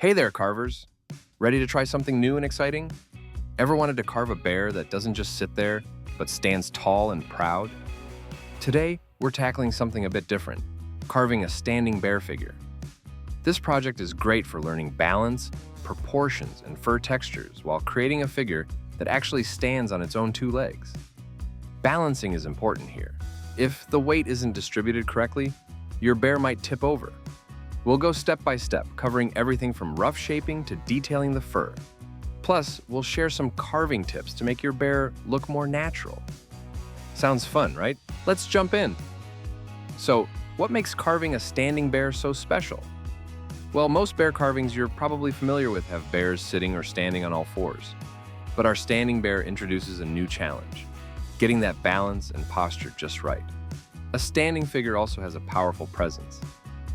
Hey there, carvers! Ready to try something new and exciting? Ever wanted to carve a bear that doesn't just sit there, but stands tall and proud? Today, we're tackling something a bit different, carving a standing bear figure. This project is great for learning balance, proportions, and fur textures while creating a figure that actually stands on its own two legs. Balancing is important here. If the weight isn't distributed correctly, your bear might tip over. We'll go step by step, covering everything from rough shaping to detailing the fur. Plus, we'll share some carving tips to make your bear look more natural. Sounds fun, right? Let's jump in. So, what makes carving a standing bear so special? Well, most bear carvings you're probably familiar with have bears sitting or standing on all fours. But our standing bear introduces a new challenge, getting that balance and posture just right. A standing figure also has a powerful presence.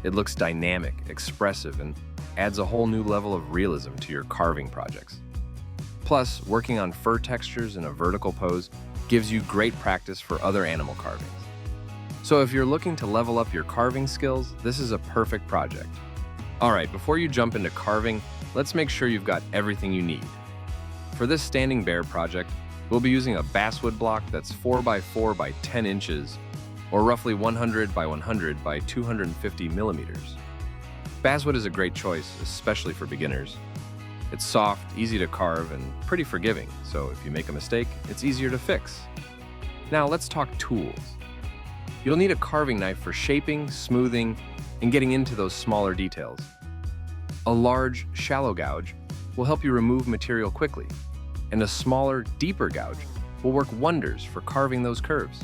It looks dynamic, expressive, and adds a whole new level of realism to your carving projects. Plus, working on fur textures in a vertical pose gives you great practice for other animal carvings. So if you're looking to level up your carving skills, this is a perfect project. All right, before you jump into carving, let's make sure you've got everything you need. For this standing bear project, we'll be using a basswood block that's 4 by 4 by 10 inches, or roughly 100 by 100 by 250 millimeters. Basswood is a great choice, especially for beginners. It's soft, easy to carve, and pretty forgiving, so if you make a mistake, it's easier to fix. Now let's talk tools. You'll need a carving knife for shaping, smoothing, and getting into those smaller details. A large, shallow gouge will help you remove material quickly, and a smaller, deeper gouge will work wonders for carving those curves.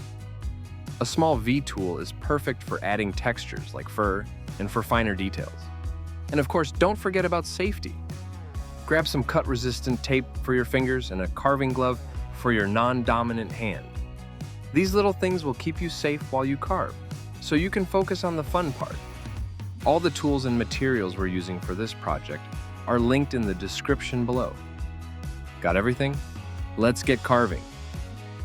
A small V-tool is perfect for adding textures like fur and for finer details. And of course, don't forget about safety. Grab some cut-resistant tape for your fingers and a carving glove for your non-dominant hand. These little things will keep you safe while you carve, so you can focus on the fun part. All the tools and materials we're using for this project are linked in the description below. Got everything? Let's get carving.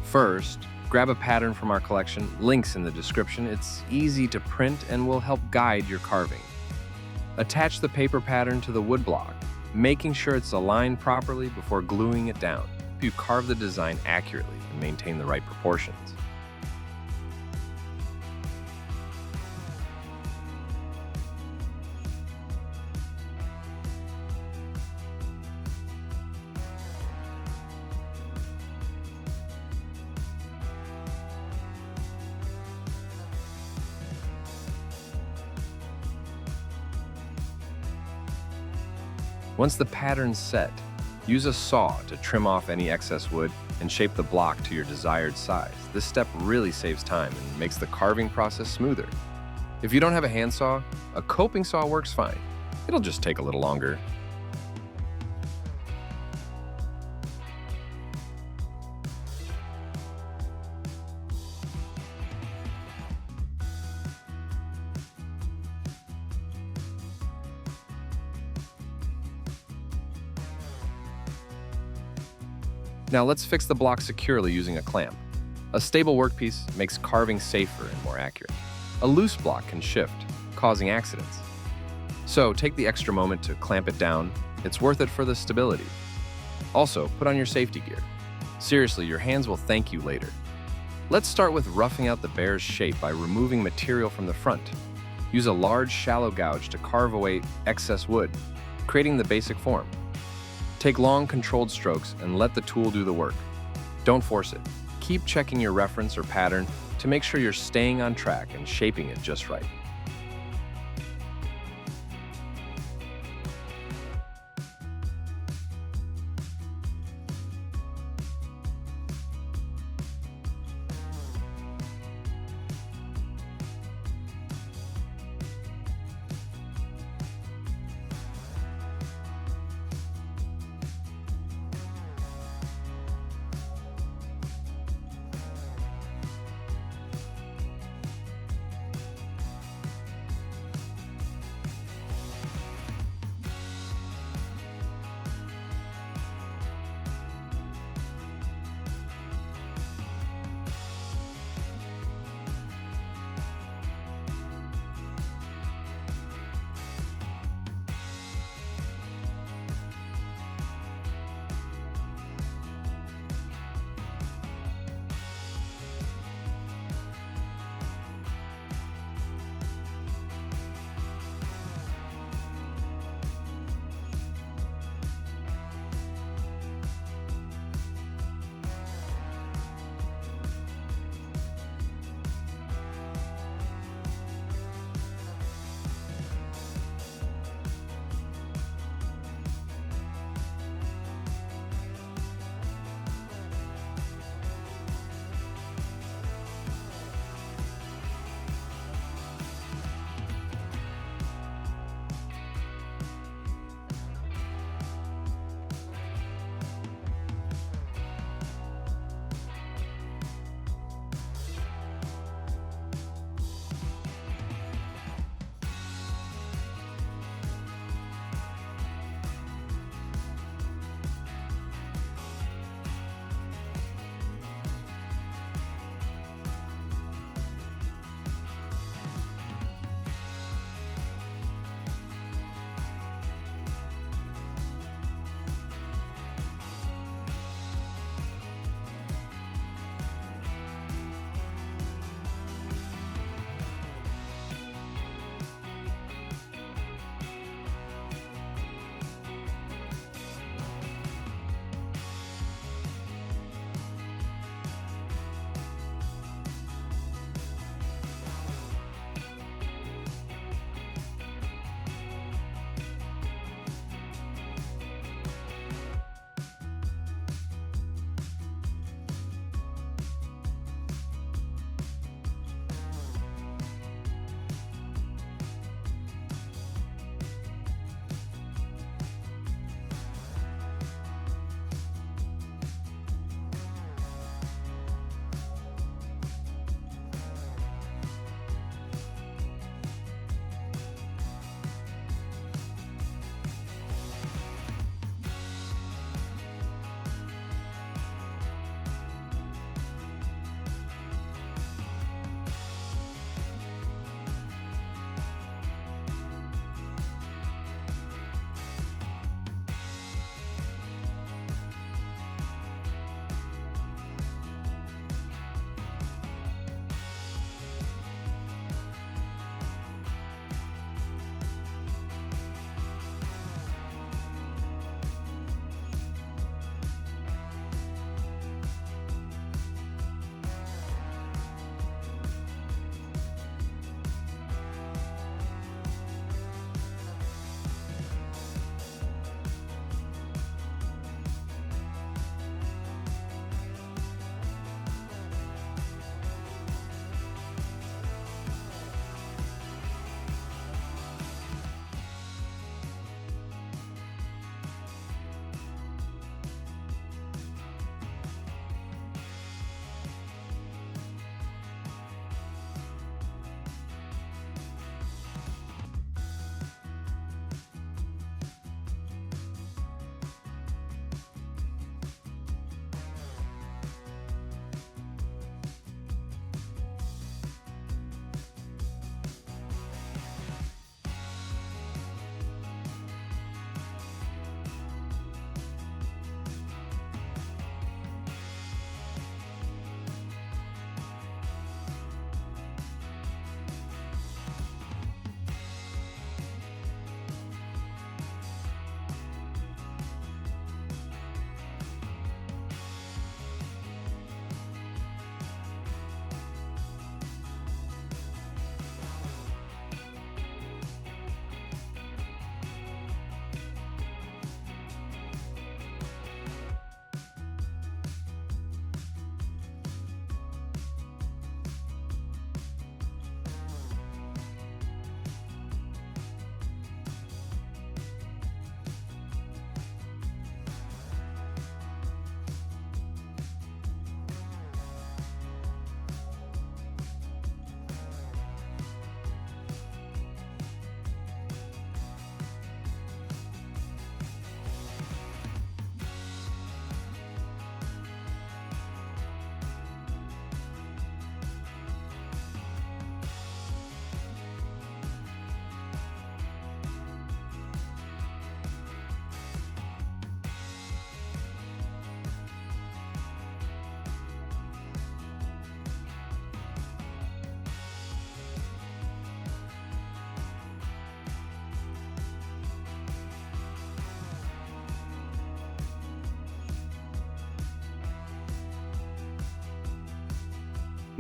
First, grab a pattern from our collection, links in the description. It's easy to print and will help guide your carving. Attach the paper pattern to the wood block, making sure it's aligned properly before gluing it down. You carve the design accurately and maintain the right proportions. Once the pattern's set, use a saw to trim off any excess wood and shape the block to your desired size. This step really saves time and makes the carving process smoother. If you don't have a handsaw, a coping saw works fine. It'll just take a little longer. Now let's fix the block securely using a clamp. A stable workpiece makes carving safer and more accurate. A loose block can shift, causing accidents. So take the extra moment to clamp it down. It's worth it for the stability. Also, put on your safety gear. Seriously, your hands will thank you later. Let's start with roughing out the bear's shape by removing material from the front. Use a large, shallow gouge to carve away excess wood, creating the basic form. Take long, controlled strokes and let the tool do the work. Don't force it. Keep checking your reference or pattern to make sure you're staying on track and shaping it just right.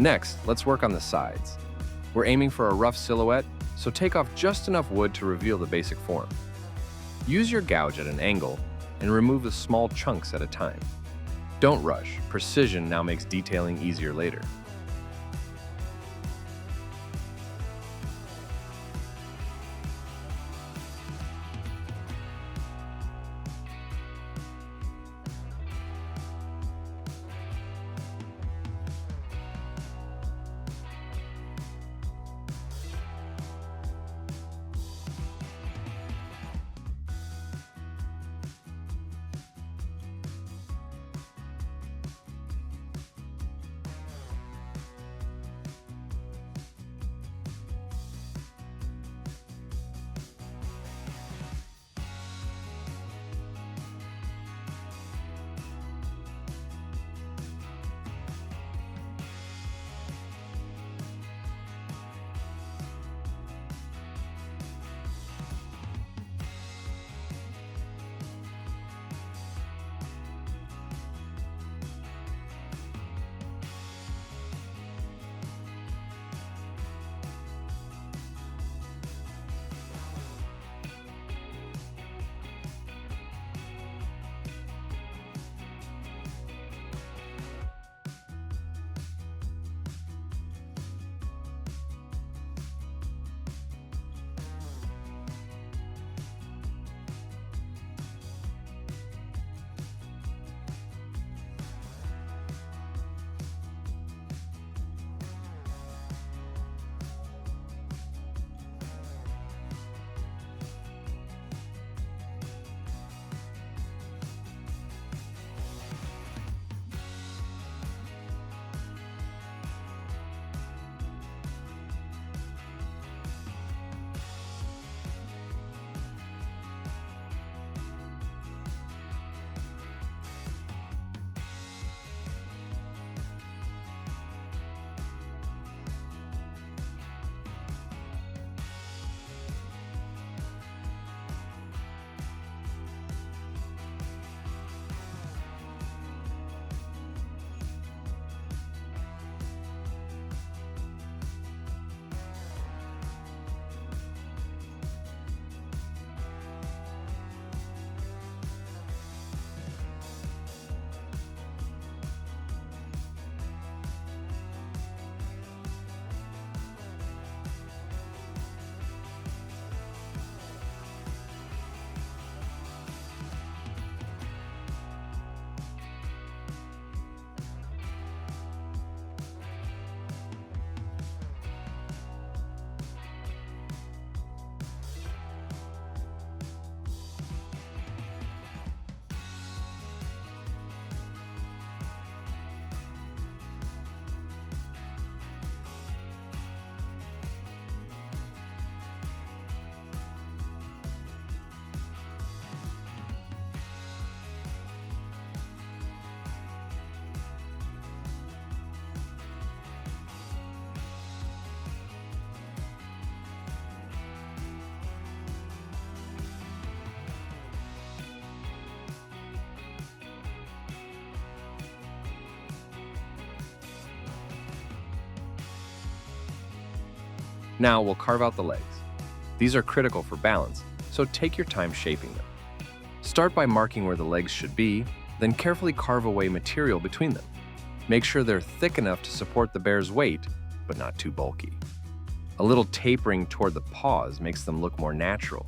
Next, let's work on the sides. We're aiming for a rough silhouette, so take off just enough wood to reveal the basic form. Use your gouge at an angle and remove the small chunks at a time. Don't rush. Precision now makes detailing easier later. Now we'll carve out the legs. These are critical for balance, so take your time shaping them. Start by marking where the legs should be, then carefully carve away material between them. Make sure they're thick enough to support the bear's weight, but not too bulky. A little tapering toward the paws makes them look more natural.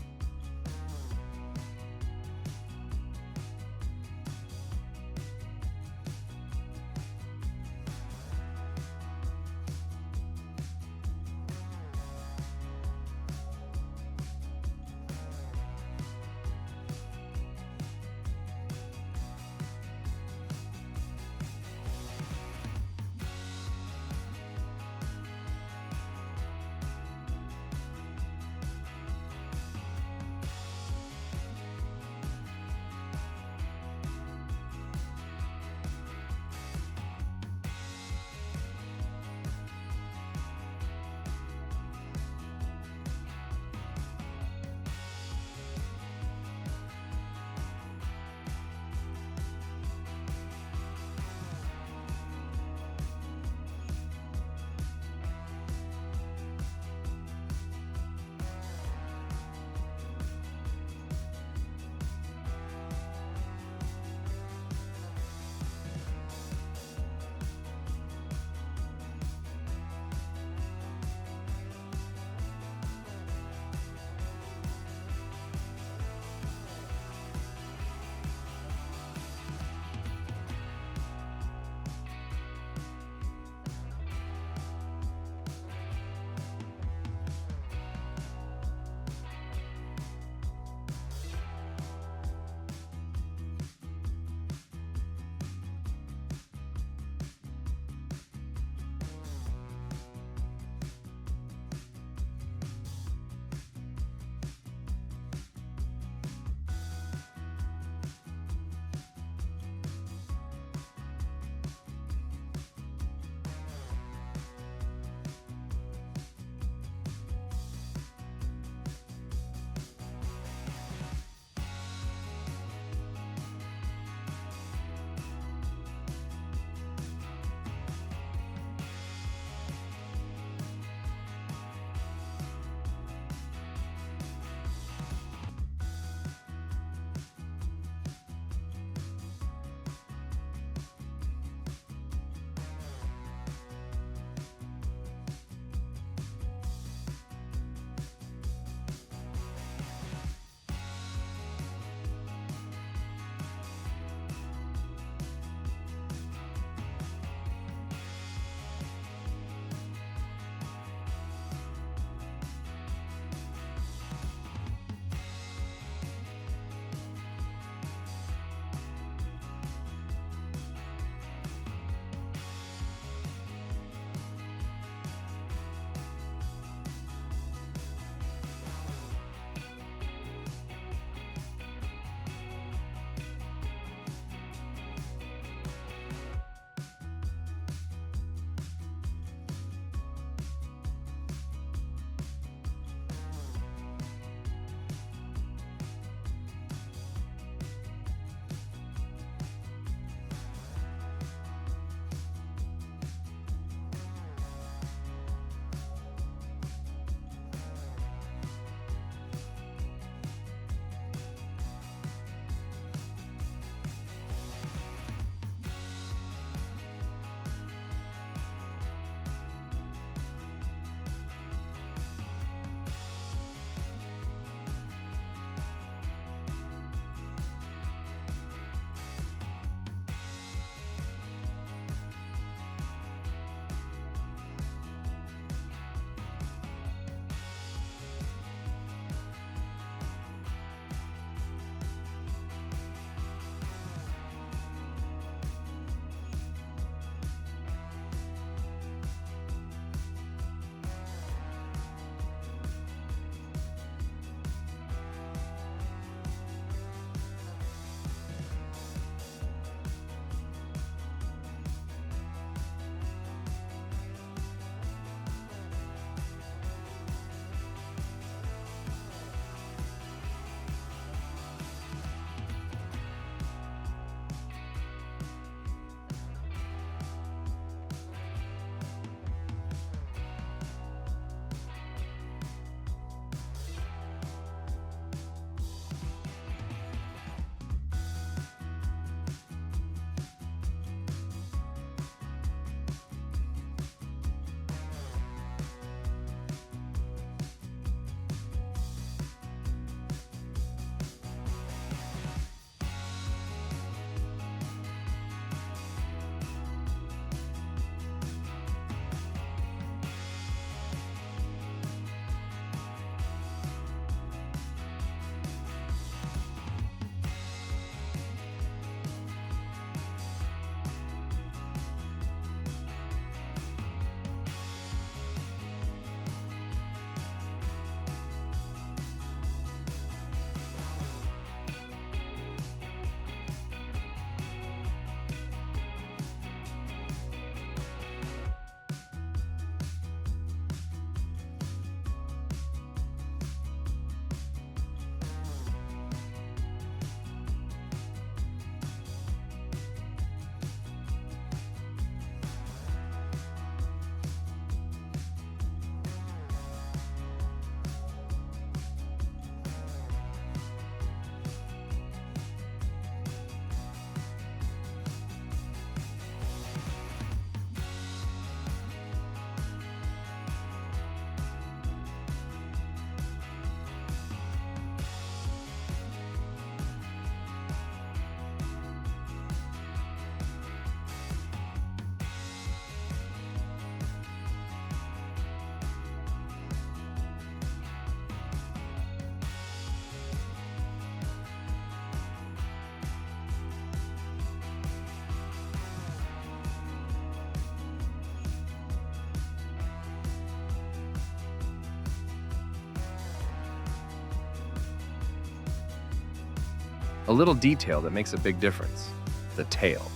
A little detail that makes a big difference: the tail.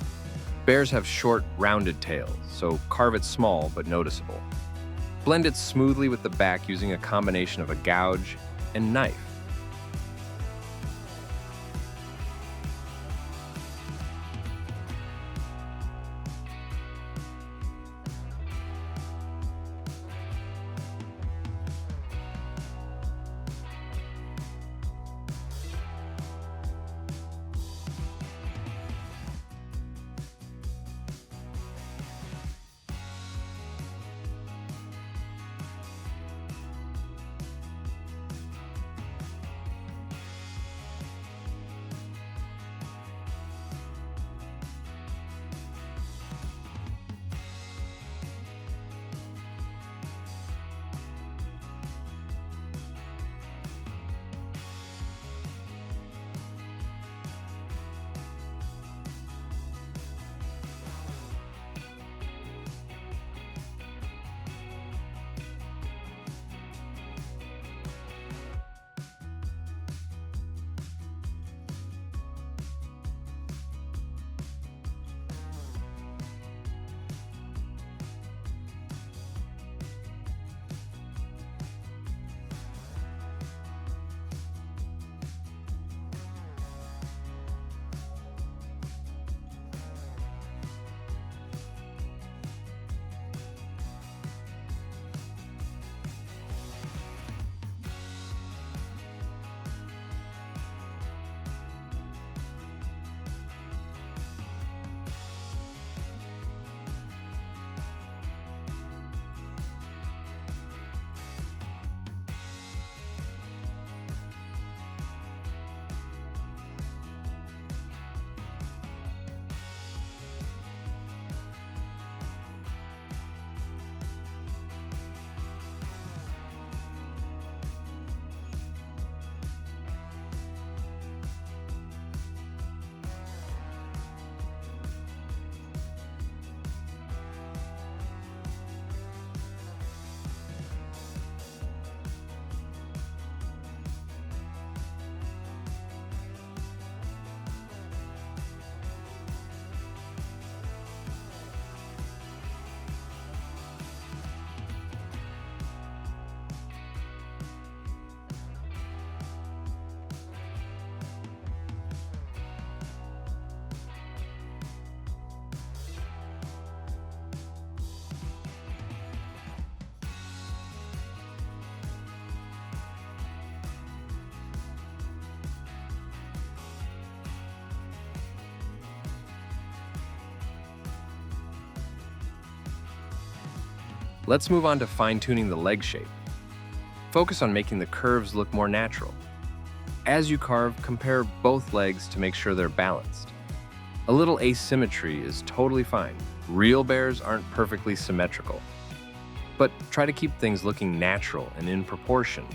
Bears have short, rounded tails, so carve it small but noticeable. Blend it smoothly with the back using a combination of a gouge and knife. Let's move on to fine-tuning the leg shape. Focus on making the curves look more natural. As you carve, compare both legs to make sure they're balanced. A little asymmetry is totally fine. Real bears aren't perfectly symmetrical. But try to keep things looking natural and in proportion.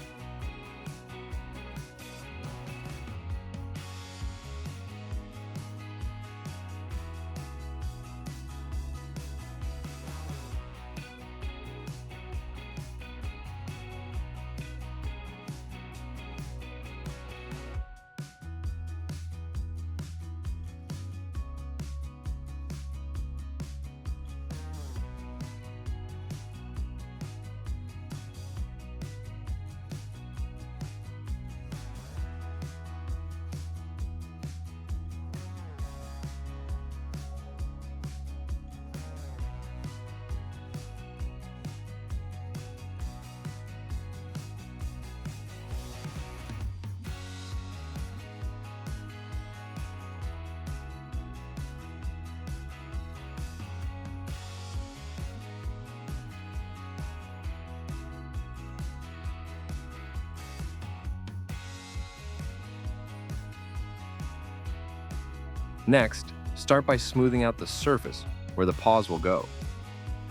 Next, start by smoothing out the surface where the paws will go.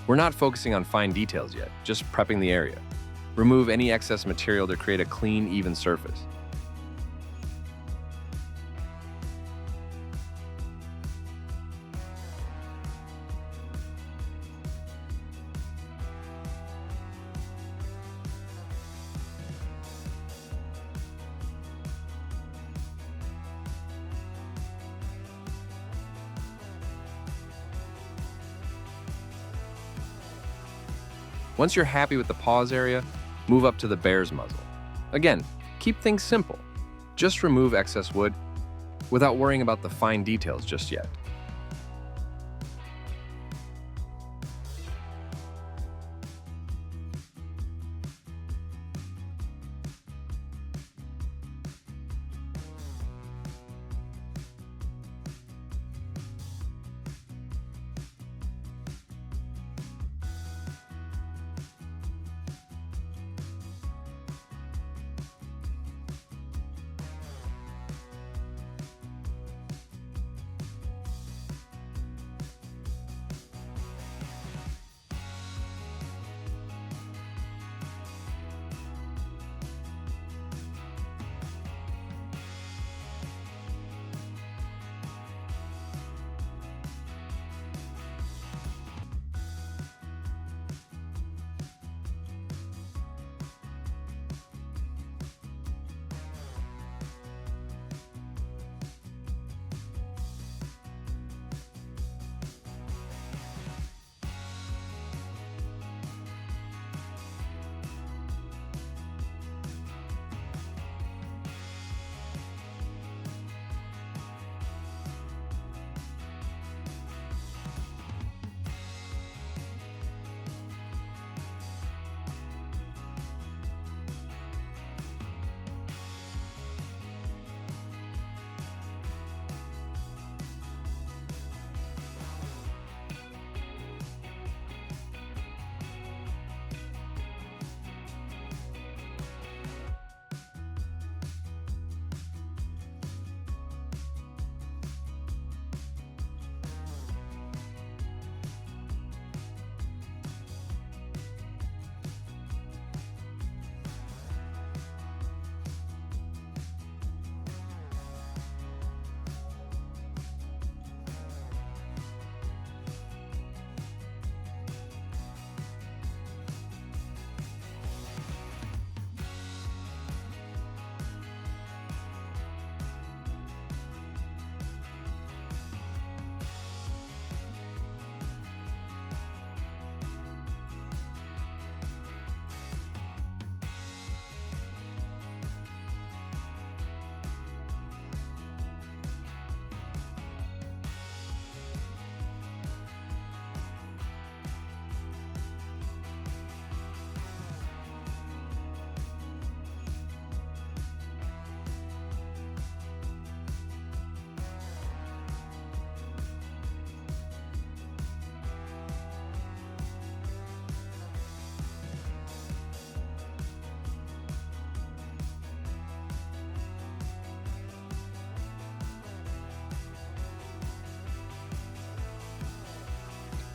We're not focusing on fine details yet, just prepping the area. Remove any excess material to create a clean, even surface. Once you're happy with the paws area, move up to the bear's muzzle. Again, keep things simple. Just remove excess wood without worrying about the fine details just yet.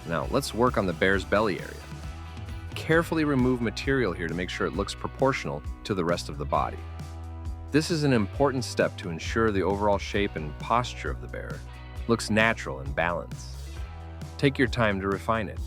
Now, let's work on the bear's belly area. Carefully remove material here to make sure it looks proportional to the rest of the body. This is an important step to ensure the overall shape and posture of the bear looks natural and balanced. Take your time to refine it.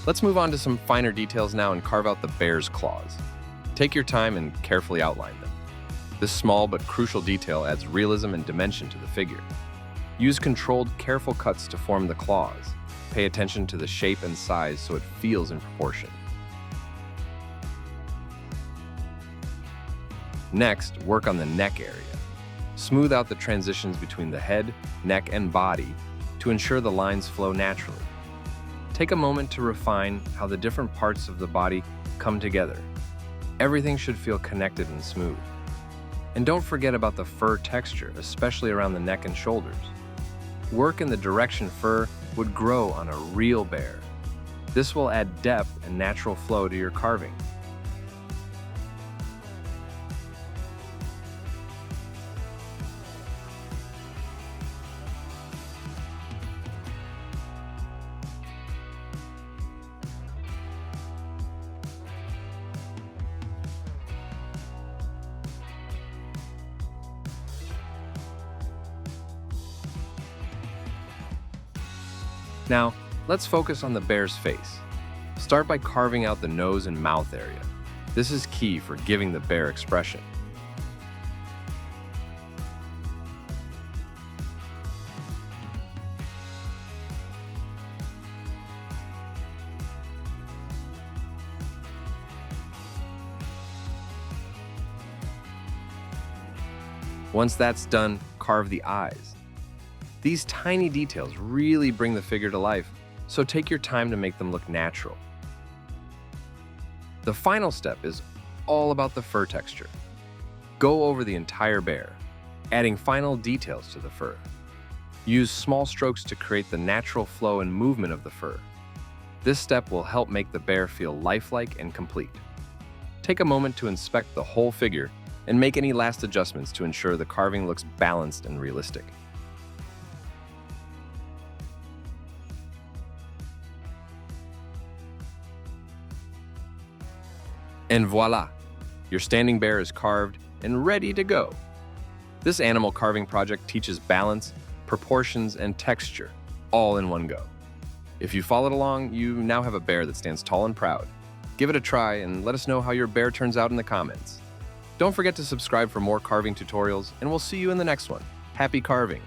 Let's move on to some finer details now and carve out the bear's claws. Take your time and carefully outline them. This small but crucial detail adds realism and dimension to the figure. Use controlled, careful cuts to form the claws. Pay attention to the shape and size so it feels in proportion. Next, work on the neck area. Smooth out the transitions between the head, neck, and body to ensure the lines flow naturally. Take a moment to refine how the different parts of the body come together. Everything should feel connected and smooth. And don't forget about the fur texture, especially around the neck and shoulders. Work in the direction fur would grow on a real bear. This will add depth and natural flow to your carving. Now, let's focus on the bear's face. Start by carving out the nose and mouth area. This is key for giving the bear expression. Once that's done, carve the eyes. These tiny details really bring the figure to life, so take your time to make them look natural. The final step is all about the fur texture. Go over the entire bear, adding final details to the fur. Use small strokes to create the natural flow and movement of the fur. This step will help make the bear feel lifelike and complete. Take a moment to inspect the whole figure and make any last adjustments to ensure the carving looks balanced and realistic. And voila! Your standing bear is carved and ready to go. This animal carving project teaches balance, proportions, and texture, all in one go. If you followed along, you now have a bear that stands tall and proud. Give it a try and let us know how your bear turns out in the comments. Don't forget to subscribe for more carving tutorials, and we'll see you in the next one. Happy carving!